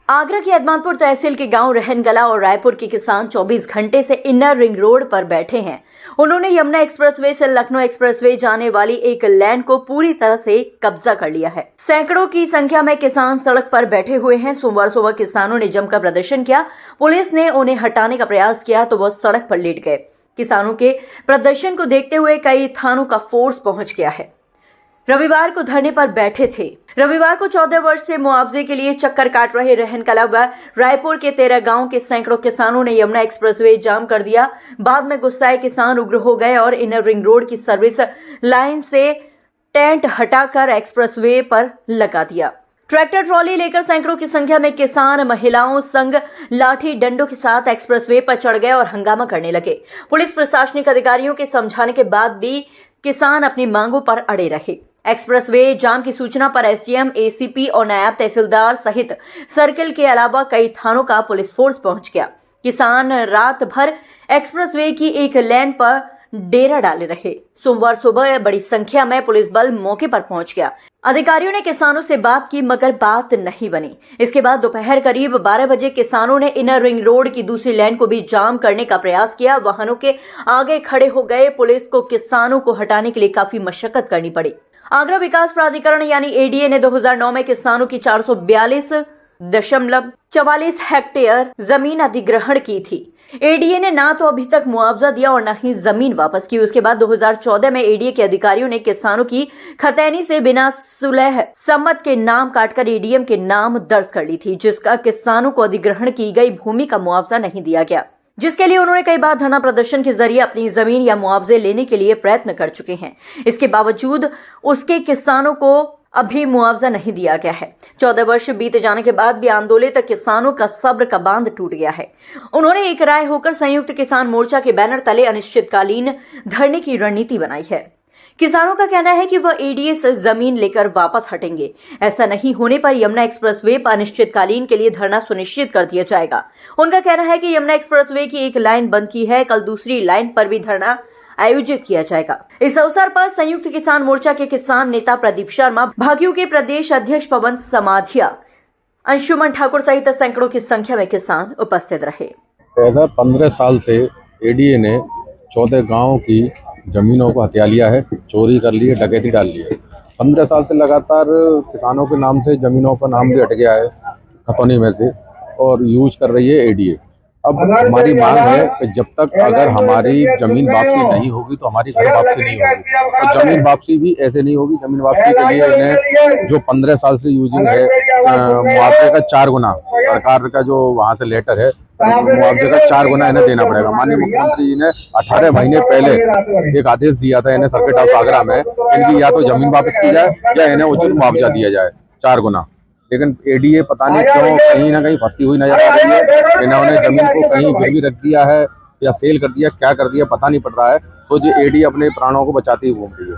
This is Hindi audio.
आगरा के अदमानपुर तहसील के गांव रहनगला और रायपुर के किसान 24 घंटे से इनर रिंग रोड पर बैठे हैं। उन्होंने यमुना एक्सप्रेसवे से लखनऊ एक्सप्रेसवे जाने वाली एक लैन को पूरी तरह से कब्जा कर लिया है। सैकड़ों की संख्या में किसान सड़क पर बैठे हुए हैं। सोमवार सुबह किसानों ने जमकर प्रदर्शन किया। पुलिस ने उन्हें हटाने का प्रयास किया तो वह सड़क पर लेट गए। किसानों के प्रदर्शन को देखते हुए कई थानों का फोर्स पहुंच गया है। रविवार को धरने पर बैठे थे। रविवार को 14 वर्ष से मुआवजे के लिए चक्कर काट रहे रहनकला व रायपुर के 13 गांव के सैकड़ों किसानों ने यमुना एक्सप्रेसवे जाम कर दिया। बाद में गुस्साए किसान उग्र हो गए और इनर रिंग रोड की सर्विस लाइन से टेंट हटाकर एक्सप्रेसवे पर लगा दिया। ट्रैक्टर ट्रॉली लेकर सैकड़ों की संख्या में किसान महिलाओं संग लाठी डंडों के साथ एक्सप्रेसवे पर चढ़ गए और हंगामा करने लगे। पुलिस प्रशासनिक अधिकारियों के समझाने के बाद भी किसान अपनी मांगों पर अड़े रहे। एक्सप्रेसवे जाम की सूचना पर एसडीएम, एसीपी और नायब तहसीलदार सहित सर्किल के अलावा कई थानों का पुलिस फोर्स पहुंच गया। किसान रात भर एक्सप्रेसवे की एक लेन पर डेरा डाले रहे। सोमवार सुबह बड़ी संख्या में पुलिस बल मौके पर पहुंच गया। अधिकारियों ने किसानों से बात की मगर बात नहीं बनी। इसके बाद दोपहर करीब 12 बजे किसानों ने इनर रिंग रोड की दूसरी लेन को भी जाम करने का प्रयास किया। वाहनों के आगे खड़े हो गए। पुलिस को किसानों को हटाने के लिए काफी मशक्कत करनी पड़ी। आगरा विकास प्राधिकरण यानी एडीए ने 2009 में किसानों की 442.44 हेक्टेयर जमीन अधिग्रहण की थी। एडीए ने ना तो अभी तक मुआवजा दिया और न ही जमीन वापस की। उसके बाद 2014 में एडीए के अधिकारियों ने किसानों की खतैनी से बिना सुलह सम्मत के नाम काटकर एडीएम के नाम दर्ज कर ली थी, जिसका किसानों को अधिग्रहण की गई भूमि का मुआवजा नहीं दिया गया, जिसके लिए उन्होंने कई बार धरना प्रदर्शन के जरिए अपनी जमीन या मुआवजे लेने के लिए प्रयत्न कर चुके हैं। इसके बावजूद उसके किसानों को अभी मुआवजा नहीं दिया गया है। 14 वर्ष बीत जाने के बाद भी आंदोलित किसानों का सब्र का बांध टूट गया है। उन्होंने एक राय होकर संयुक्त किसान मोर्चा के बैनर तले अनिश्चितकालीन धरने की रणनीति बनाई है। किसानों का कहना है कि वह एडीए से जमीन लेकर वापस हटेंगे। ऐसा नहीं होने पर यमुना एक्सप्रेसवे पर अनिश्चितकालीन के लिए धरना सुनिश्चित कर दिया जाएगा। उनका कहना है कि यमुना एक्सप्रेसवे की एक लाइन बंद की है, कल दूसरी लाइन पर भी धरना आयोजित किया जाएगा। इस अवसर पर संयुक्त किसान मोर्चा के किसान नेता प्रदीप शर्मा, भाकियू के प्रदेश अध्यक्ष पवन समाधिया, अंशुमन ठाकुर सहित सैकड़ों की संख्या में किसान उपस्थित रहे। 15 साल से एडीए ने 14 गांव की जमीनों को हथिया लिया है, चोरी कर ली है, डकैती डाल ली है। 15 साल से लगातार किसानों के नाम से जमीनों का नाम भी हट गया है खतौनी में से और यूज कर रही है एडीए। अब हमारी मांग है कि जब तक अगर हमारी जमीन वापसी नहीं होगी तो हमारी घर वापसी नहीं होगी। तो जमीन वापसी भी ऐसे नहीं होगी। जमीन वापसी के लिए इन्हें जो 15 साल से यूजिंग है मुआवजे का 4 गुना सरकार का जो वहाँ से लेटर है, मुआवजे का 4 गुना इन्हें देना पड़ेगा। माननीय मुख्यमंत्री जी ने 18 महीने पहले एक आदेश दिया था इन्हें सर्किट हाउस आगरा में, इनकी या तो जमीन वापस की जाए या इन्हें उचित मुआवजा दिया जाए 4 गुना। लेकिन एडीए पता नहीं क्यों कहीं ना कहीं फंसी हुई नजर आ रही है। इन्होंने जमीन को कहीं गिरवी रख दिया है या सेल कर दिया, क्या कर दिया पता नहीं पड़ रहा है। तो जो एडीए अपने प्राणों को बचाती हुई घूम रही है।